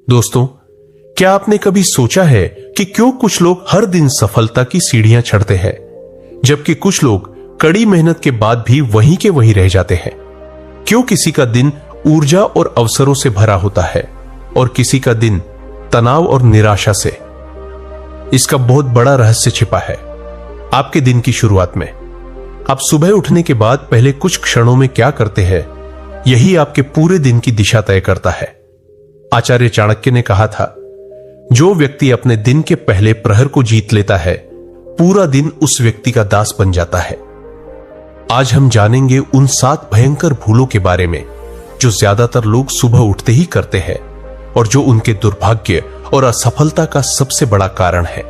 दोस्तों, क्या आपने कभी सोचा है कि क्यों कुछ लोग हर दिन सफलता की सीढ़ियां चढ़ते हैं, जबकि कुछ लोग कड़ी मेहनत के बाद भी वहीं के वहीं रह जाते हैं? क्यों किसी का दिन ऊर्जा और अवसरों से भरा होता है और किसी का दिन तनाव और निराशा से? इसका बहुत बड़ा रहस्य छिपा है आपके दिन की शुरुआत में। आप सुबह उठने के बाद पहले कुछ क्षणों में क्या करते हैं, यही आपके पूरे दिन की दिशा तय करता है। आचार्य चाणक्य ने कहा था, जो व्यक्ति अपने दिन के पहले प्रहर को जीत लेता है, पूरा दिन उस व्यक्ति का दास बन जाता है। आज हम जानेंगे उन 7 भयंकर भूलों के बारे में जो ज्यादातर लोग सुबह उठते ही करते हैं और जो उनके दुर्भाग्य और असफलता का सबसे बड़ा कारण है।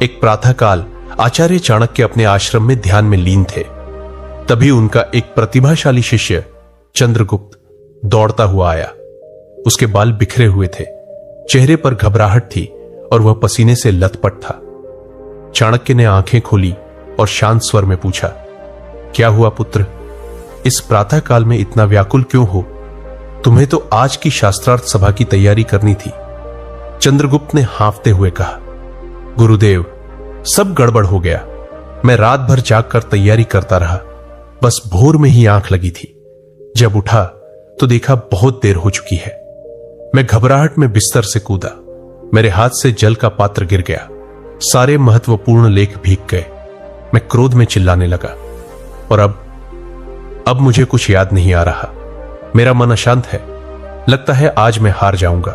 एक प्रातःकाल आचार्य चाणक्य अपने आश्रम में ध्यान में लीन थे। तभी उनका एक प्रतिभाशाली शिष्य चंद्रगुप्त दौड़ता हुआ आया। उसके बाल बिखरे हुए थे, चेहरे पर घबराहट थी और वह पसीने से लथपथ था। चाणक्य ने आंखें खोली और शांत स्वर में पूछा, क्या हुआ पुत्र? इस प्रातःकाल में इतना व्याकुल क्यों हो? तुम्हें तो आज की शास्त्रार्थ सभा की तैयारी करनी थी। चंद्रगुप्त ने हांफते हुए कहा, गुरुदेव, सब गड़बड़ हो गया। मैं रात भर जागकर तैयारी करता रहा, बस भोर में ही आंख लगी थी। जब उठा तो देखा बहुत देर हो चुकी है। मैं घबराहट में बिस्तर से कूदा। मेरे हाथ से जल का पात्र गिर गया। सारे महत्वपूर्ण लेख भीग गए। मैं क्रोध में चिल्लाने लगा और अब मुझे कुछ याद नहीं आ रहा। मेरा मन अशांत है। लगता है आज मैं हार जाऊंगा।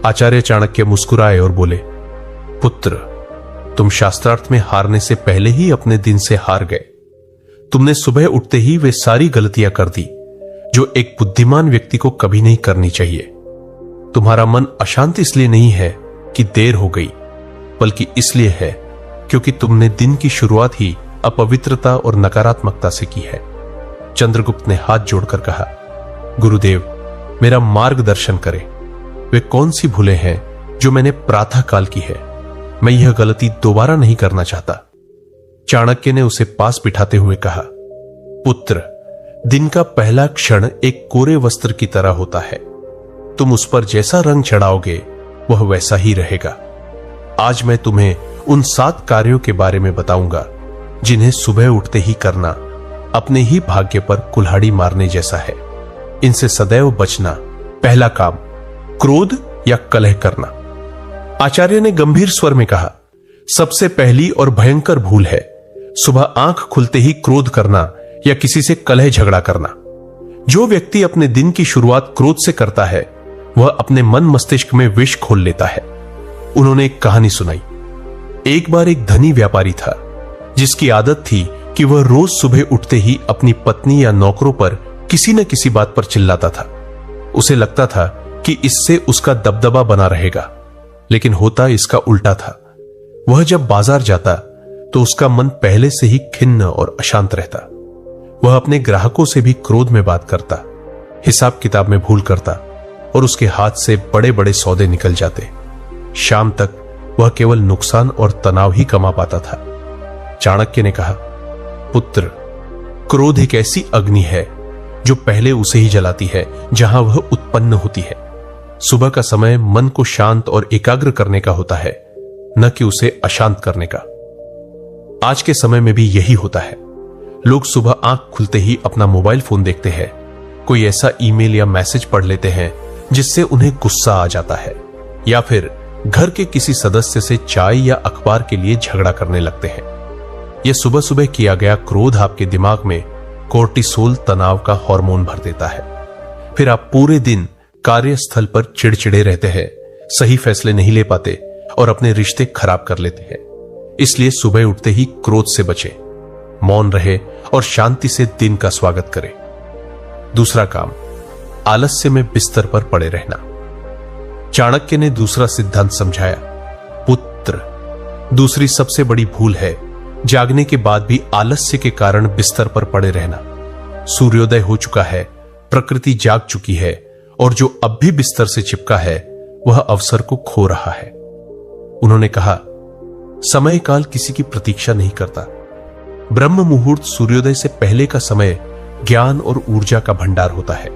आचार्य चाणक्य मुस्कुराए और बोले, पुत्र, तुम शास्त्रार्थ में हारने से पहले ही अपने दिन से हार गए। तुमने सुबह उठते ही वे सारी गलतियां कर दी जो एक बुद्धिमान व्यक्ति को कभी नहीं करनी चाहिए। तुम्हारा मन अशांत इसलिए नहीं है कि देर हो गई, बल्कि इसलिए है क्योंकि तुमने दिन की शुरुआत ही अपवित्रता और नकारात्मकता से की है। चंद्रगुप्त ने हाथ जोड़कर कहा, गुरुदेव, मेरा मार्गदर्शन करें। वे कौन सी भूलें हैं जो मैंने प्रातःकाल की है? मैं यह गलती दोबारा नहीं करना चाहता। चाणक्य ने उसे पास बिठाते हुए कहा, पुत्र, दिन का पहला क्षण एक कोरे वस्त्र की तरह होता है। तुम उस पर जैसा रंग चढ़ाओगे वह वैसा ही रहेगा। आज मैं तुम्हें उन 7 कार्यों के बारे में बताऊंगा जिन्हें सुबह उठते ही करना अपने ही भाग्य पर कुल्हाड़ी मारने जैसा है। इनसे सदैव बचना। पहला काम, क्रोध या कलह करना। आचार्य ने गंभीर स्वर में कहा, सबसे पहली और भयंकर भूल है सुबह आंख खुलते ही क्रोध करना या किसी से कलह झगड़ा करना। जो व्यक्ति अपने दिन की शुरुआत क्रोध से करता है, वह अपने मन मस्तिष्क में विष खोल लेता है। उन्होंने एक कहानी सुनाई। एक बार एक धनी व्यापारी था जिसकी आदत थी कि वह रोज सुबह उठते ही अपनी पत्नी या नौकरों पर किसी न किसी बात पर चिल्लाता था। उसे लगता था कि इससे उसका दबदबा बना रहेगा, लेकिन होता इसका उल्टा था। वह जब बाजार जाता तो उसका मन पहले से ही खिन्न और अशांत रहता। वह अपने ग्राहकों से भी क्रोध में बात करता, हिसाब किताब में भूल करता और उसके हाथ से बड़े बड़े सौदे निकल जाते। शाम तक वह केवल नुकसान और तनाव ही कमा पाता था। चाणक्य ने कहा, पुत्र, क्रोध एक ऐसी अग्नि है जो पहले उसे ही जलाती है जहां वह उत्पन्न होती है। सुबह का समय मन को शांत और एकाग्र करने का होता है, न कि उसे अशांत करने का। आज के समय में भी यही होता है। लोग सुबह आंख खुलते ही अपना मोबाइल फोन देखते हैं, कोई ऐसा ईमेल या मैसेज पढ़ लेते हैं जिससे उन्हें गुस्सा आ जाता है, या फिर घर के किसी सदस्य से चाय या अखबार के लिए झगड़ा करने लगते हैं। यह सुबह सुबह किया गया क्रोध आपके दिमाग में कोर्टिसोल तनाव का हार्मोन भर देता है। फिर आप पूरे दिन कार्यस्थल पर चिड़चिड़े रहते हैं, सही फैसले नहीं ले पाते और अपने रिश्ते खराब कर लेते हैं। इसलिए सुबह उठते ही क्रोध से बचें, मौन रहे और शांति से दिन का स्वागत करें। दूसरा काम, आलस्य में बिस्तर पर पड़े रहना। चाणक्य ने दूसरा सिद्धांत समझाया, पुत्र, दूसरी सबसे बड़ी भूल है जागने के बाद भी आलस्य के कारण बिस्तर पर पड़े रहना। सूर्योदय हो चुका है, प्रकृति जाग चुकी है और जो अब भी बिस्तर से चिपका है वह अवसर को खो रहा है। उन्होंने कहा, समय काल किसी की प्रतीक्षा नहीं करता। ब्रह्म मुहूर्त सूर्योदय से पहले का समय ज्ञान और ऊर्जा का भंडार होता है।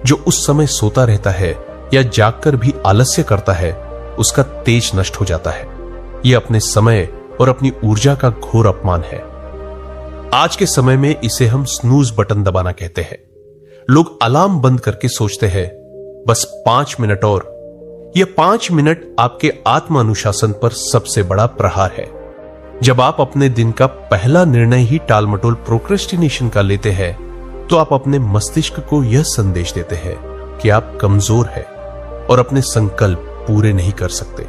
जो उस समय सोता रहता है या जागकर भी आलस्य करता है, उसका तेज नष्ट हो जाता है। यह अपने समय और अपनी ऊर्जा का घोर अपमान है। आज के समय में इसे हम स्नूज बटन दबाना कहते हैं। लोग अलार्म बंद करके सोचते हैं बस 5 मिनट और। यह 5 मिनट आपके आत्म अनुशासन पर सबसे बड़ा प्रहार है। जब आप अपने दिन का पहला निर्णय ही टालमटोल प्रोक्रेस्टिनेशन का लेते हैं, तो आप अपने मस्तिष्क को यह संदेश देते हैं कि आप कमजोर हैं और अपने संकल्प पूरे नहीं कर सकते।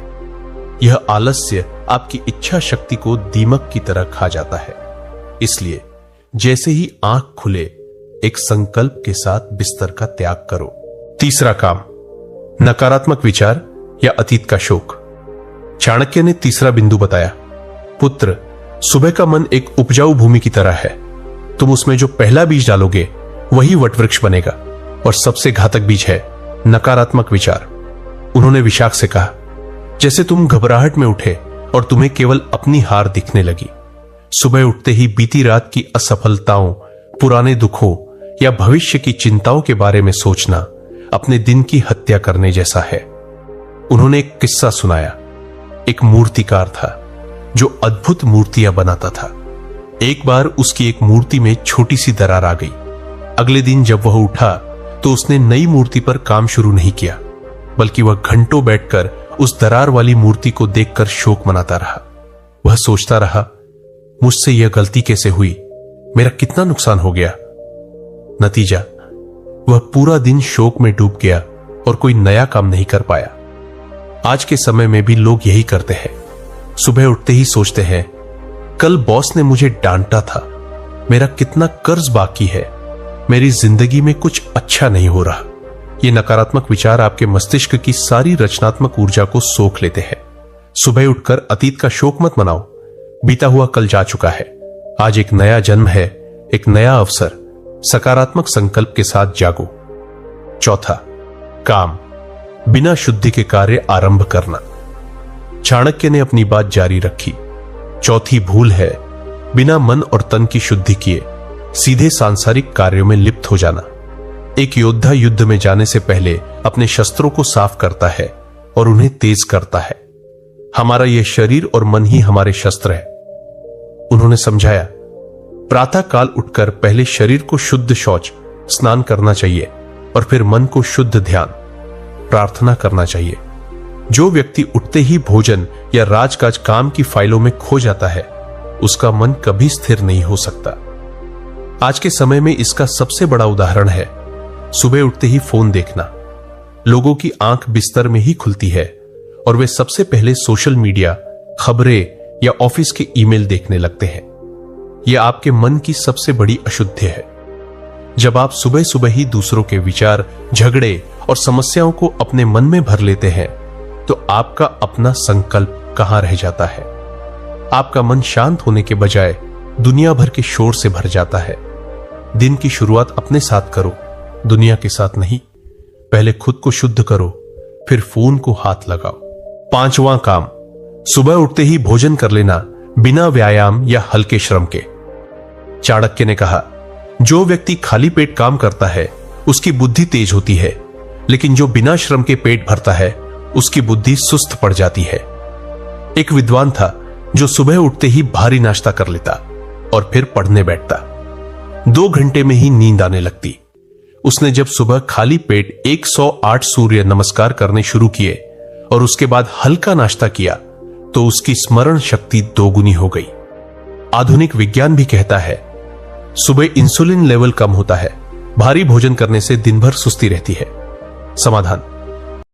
यह आलस्य आपकी इच्छा शक्ति को दीमक की तरह खा जाता है। इसलिए जैसे ही आंख खुले, एक संकल्प के साथ बिस्तर का त्याग करो। तीसरा काम, नकारात्मक विचार या अतीत का शोक। चाणक्य ने तीसरा बिंदु बताया, पुत्र, सुबह का मन एक उपजाऊ भूमि की तरह है। तुम उसमें जो पहला बीज डालोगे वही वटवृक्ष बनेगा, और सबसे घातक बीज है नकारात्मक विचार। उन्होंने विशाख से कहा, जैसे तुम घबराहट में उठे और तुम्हें केवल अपनी हार दिखने लगी। सुबह उठते ही बीती रात की असफलताओं, पुराने दुखों या भविष्य की चिंताओं के बारे में सोचना अपने दिन की हत्या करने जैसा है। उन्होंने एक किस्सा सुनाया। एक मूर्तिकार था जो अद्भुत मूर्तियां बनाता था। एक बार उसकी एक मूर्ति में छोटी सी दरार आ गई। अगले दिन जब वह उठा तो उसने नई मूर्ति पर काम शुरू नहीं किया, बल्कि वह घंटों बैठकर उस दरार वाली मूर्ति को देखकर शोक मनाता रहा। वह सोचता रहा, मुझसे यह गलती कैसे हुई, मेरा कितना नुकसान हो गया। नतीजा, वह पूरा दिन शोक में डूब गया और कोई नया काम नहीं कर पाया। आज के समय में भी लोग यही करते हैं। सुबह उठते ही सोचते हैं, कल बॉस ने मुझे डांटा था, मेरा कितना कर्ज बाकी है, मेरी जिंदगी में कुछ अच्छा नहीं हो रहा। ये नकारात्मक विचार आपके मस्तिष्क की सारी रचनात्मक ऊर्जा को सोख लेते हैं। सुबह उठकर अतीत का शोक मत मनाओ। बीता हुआ कल जा चुका है। आज एक नया जन्म है, एक नया अवसर। सकारात्मक संकल्प के साथ जागो। चौथा, काम, बिना शुद्धि के कार्य आरंभ करना। चाणक्य ने अपनी बात जारी रखी। चौथी भूल है बिना मन और तन की शुद्धि किए सीधे सांसारिक कार्यों में लिप्त हो जाना। एक योद्धा युद्ध में जाने से पहले अपने शस्त्रों को साफ करता है और उन्हें तेज करता है। हमारा यह शरीर और मन ही हमारे शस्त्र है। उन्होंने समझाया, प्रातः काल उठकर पहले शरीर को शुद्ध शौच, स्नान करना चाहिए और फिर मन को शुद्ध ध्यान, प्रार्थना करना चाहिए। जो व्यक्ति उठते ही भोजन या राजकाज काम की फाइलों में खो जाता है, उसका मन कभी स्थिर नहीं हो सकता। आज के समय में इसका सबसे बड़ा उदाहरण है सुबह उठते ही फोन देखना। लोगों की आंख बिस्तर में ही खुलती है और वे सबसे पहले सोशल मीडिया, खबरें या ऑफिस के ईमेल देखने लगते हैं। यह आपके मन की सबसे बड़ी अशुद्धि है। जब आप सुबह सुबह ही दूसरों के विचार, झगड़े और समस्याओं को अपने मन में भर लेते हैं, तो आपका अपना संकल्प कहां रह जाता है। आपका मन शांत होने के बजाय दुनिया भर के शोर से भर जाता है। दिन की शुरुआत अपने साथ करो, दुनिया के साथ नहीं। पहले खुद को शुद्ध करो, फिर फोन को हाथ लगाओ। पांचवां काम, सुबह उठते ही भोजन कर लेना बिना व्यायाम या हल्के श्रम के। चाणक्य ने कहा, जो व्यक्ति खाली पेट काम करता है उसकी बुद्धि तेज होती है, लेकिन जो बिना श्रम के पेट भरता है उसकी बुद्धि सुस्त पड़ जाती है। एक विद्वान था जो सुबह उठते ही भारी नाश्ता कर लेता और फिर पढ़ने बैठता। 2 घंटे में ही नींद आने लगती। उसने जब सुबह खाली पेट 108 सूर्य नमस्कार करने शुरू किए और उसके बाद हल्का नाश्ता किया, तो उसकी स्मरण शक्ति 2 गुनी हो गई। आधुनिक विज्ञान भी कहता है, सुबह इंसुलिन लेवल कम होता है, भारी भोजन करने से दिन भर सुस्ती रहती है। समाधान,